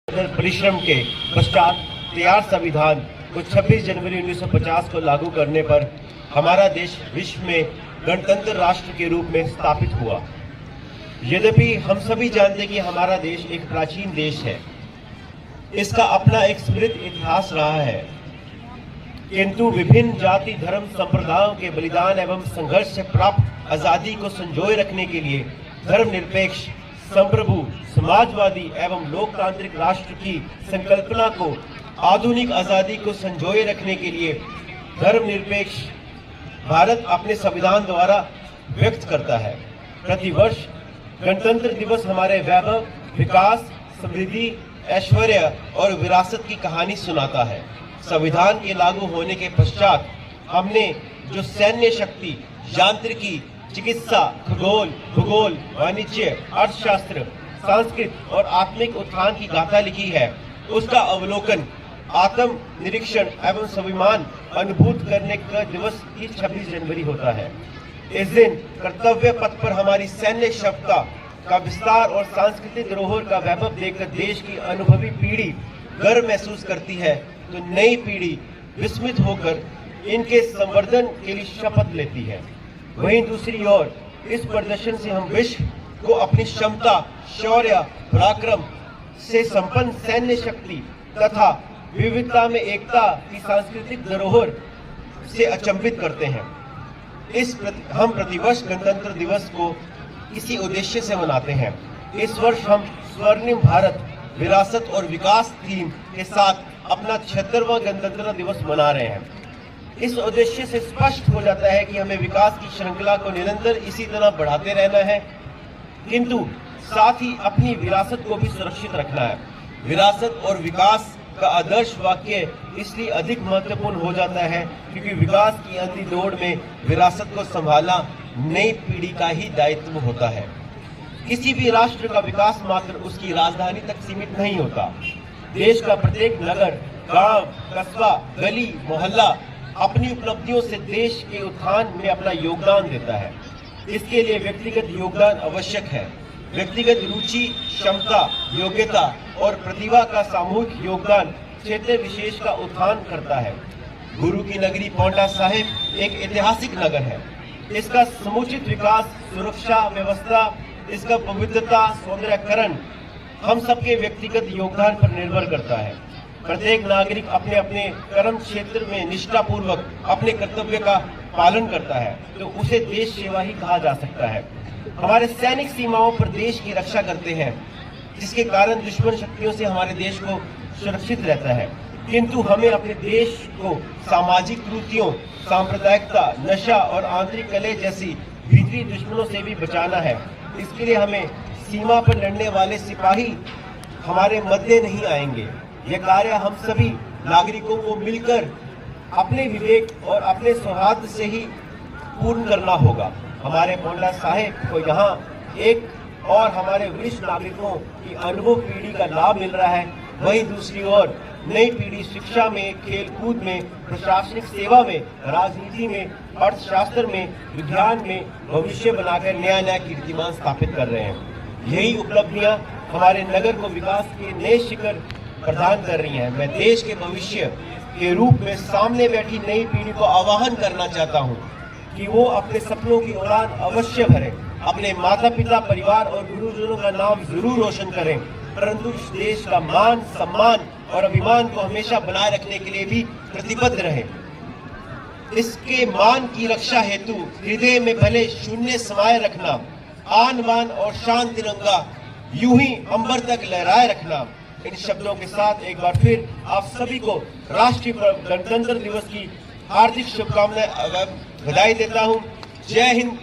परिश्रम के पश्चात तैयार संविधान को 26 जनवरी 1950 को लागू करने पर हमारा देश विश्व में गणतंत्र राष्ट्र के रूप में स्थापित हुआ। यद्यपि हम सभी जानते हैं कि हमारा देश एक प्राचीन देश है, इसका अपना एक समृद्ध इतिहास रहा है, किंतु विभिन्न जाति धर्म संप्रदायों के बलिदान एवं संघर्ष से प्राप्त आजादी को संजोए रखने के लिए धर्मनिरपेक्ष, संप्रभु, समाजवादी एवं लोकतांत्रिक राष्ट्र की संकल्पना को आधुनिक आजादी को संजोए रखने के लिए धर्मनिरपेक्ष भारत अपने संविधान द्वारा व्यक्त करता है। प्रतिवर्ष गणतंत्र दिवस हमारे वैभव, विकास, समृद्धि, ऐश्वर्य और विरासत की कहानी सुनाता है। संविधान के लागू होने के पश्चात हमने जो सैन्य शक्ति, यांत्रिकी, चिकित्सा, खगोल, भूगोल, वाणिज्य, अर्थशास्त्र, संस्कृत और आत्मिक उत्थान की गाथा लिखी है, उसका अवलोकन, आत्म निरीक्षण एवं स्वाभिमान अनुभूत करने का दिवस ही 26 जनवरी होता है। इस दिन कर्तव्य पथ पर हमारी सैन्य क्षमता का विस्तार और सांस्कृतिक धरोहर का वैभव देखकर देश की अनुभवी पीढ़ी गर्व महसूस करती है, तो नई पीढ़ी विस्मित होकर इनके संवर्धन के लिए शपथ लेती है। वहीं दूसरी ओर इस प्रदर्शन से हम विश्व को अपनी क्षमता, शौर्य, पराक्रम से संपन्न सैन्य शक्ति तथा विविधता में एकता की सांस्कृतिक धरोहर से अचंभित करते हैं। हम प्रतिवर्ष गणतंत्र दिवस को इसी उद्देश्य से मनाते हैं। इस वर्ष हम स्वर्णिम भारत, विरासत और विकास थीम के साथ अपना 76वां गणतंत्र दिवस मना रहे हैं। इस उद्देश्य से स्पष्ट हो जाता है कि हमें विकास की श्रृंखला को निरंतर इसी तरह बढ़ाते रहना है, किंतु साथ ही अपनी विरासत को भी सुरक्षित रखना है। विरासत और विकास का आदर्श वाक्य इसलिए अधिक महत्वपूर्ण हो जाता है क्योंकि विकास की अंधी दौड़ में विरासत को संभालना नई पीढ़ी का ही दायित्व होता है। किसी भी राष्ट्र का विकास मात्र उसकी राजधानी तक सीमित नहीं होता। देश का प्रत्येक नगर, गांव, कस्बा, गली, मोहल्ला अपनी उपलब्धियों से देश के उत्थान में अपना योगदान देता है। इसके लिए व्यक्तिगत योगदान आवश्यक है। व्यक्तिगत रुचि, क्षमता, योग्यता और प्रतिभा का सामूहिक योगदान क्षेत्र विशेष का उत्थान करता है। गुरु की नगरी पांवटा साहिब एक ऐतिहासिक नगर है। इसका समुचित विकास, सुरक्षा व्यवस्था, इसका पवित्रता, सौंदर्यकरण हम सबके व्यक्तिगत योगदान पर निर्भर करता है। प्रत्येक नागरिक अपने अपने कर्म क्षेत्र में निष्ठापूर्वक अपने कर्तव्य का पालन करता है तो उसे देश सेवा ही कहा जा सकता है। हमारे सैनिक सीमाओं पर देश की रक्षा करते हैं, जिसके कारण दुश्मन शक्तियों से हमारे देश को सुरक्षित रहता है। किंतु हमें अपने देश को सामाजिक त्रुटियों, सांप्रदायिकता, नशा और आंतरिक कलह जैसी भीतरी दुश्मनों से भी बचाना है। इसके लिए हमें सीमा पर लड़ने वाले सिपाही हमारे मध्य नहीं आएंगे। यह कार्य हम सभी नागरिकों को मिलकर अपने विवेक और अपने सौहार्द से ही पूर्ण करना होगा। हमारे पांवटा साहिब को यहाँ एक और हमारे वरिष्ठ नागरिकों की अनुभव पीढ़ी का लाभ मिल रहा है, वहीं दूसरी ओर नई पीढ़ी शिक्षा में, खेल कूद में, प्रशासनिक सेवा में, राजनीति में, अर्थशास्त्र में, विज्ञान में भविष्य बनाकर नया नया कीर्तिमान स्थापित कर रहे हैं। यही उपलब्धियां हमारे नगर को विकास के नए शिखर प्रदान कर रही हैं। मैं देश के भविष्य के रूप में सामने बैठी नई पीढ़ी को आह्वान करना चाहता हूं कि वो अपने सपनों की उड़ान अवश्य भरें, अपने माता पिता, परिवार और गुरुजनों का नाम जरूर रोशन करें, परंतु इस देश का मान, सम्मान और अभिमान को हमेशा बनाए रखने के लिए भी प्रतिबद्ध रहें। इसके मान की रक्षा हेतु हृदय में भले शून्य समाये रखना, आन बान और शान तिरंगा यूं ही अंबर तक लहराए रखना। इन शब्दों के साथ एक बार फिर आप सभी को राष्ट्रीय गणतंत्र दिवस की हार्दिक शुभकामनाएं, बधाई देता हूं। जय हिंद,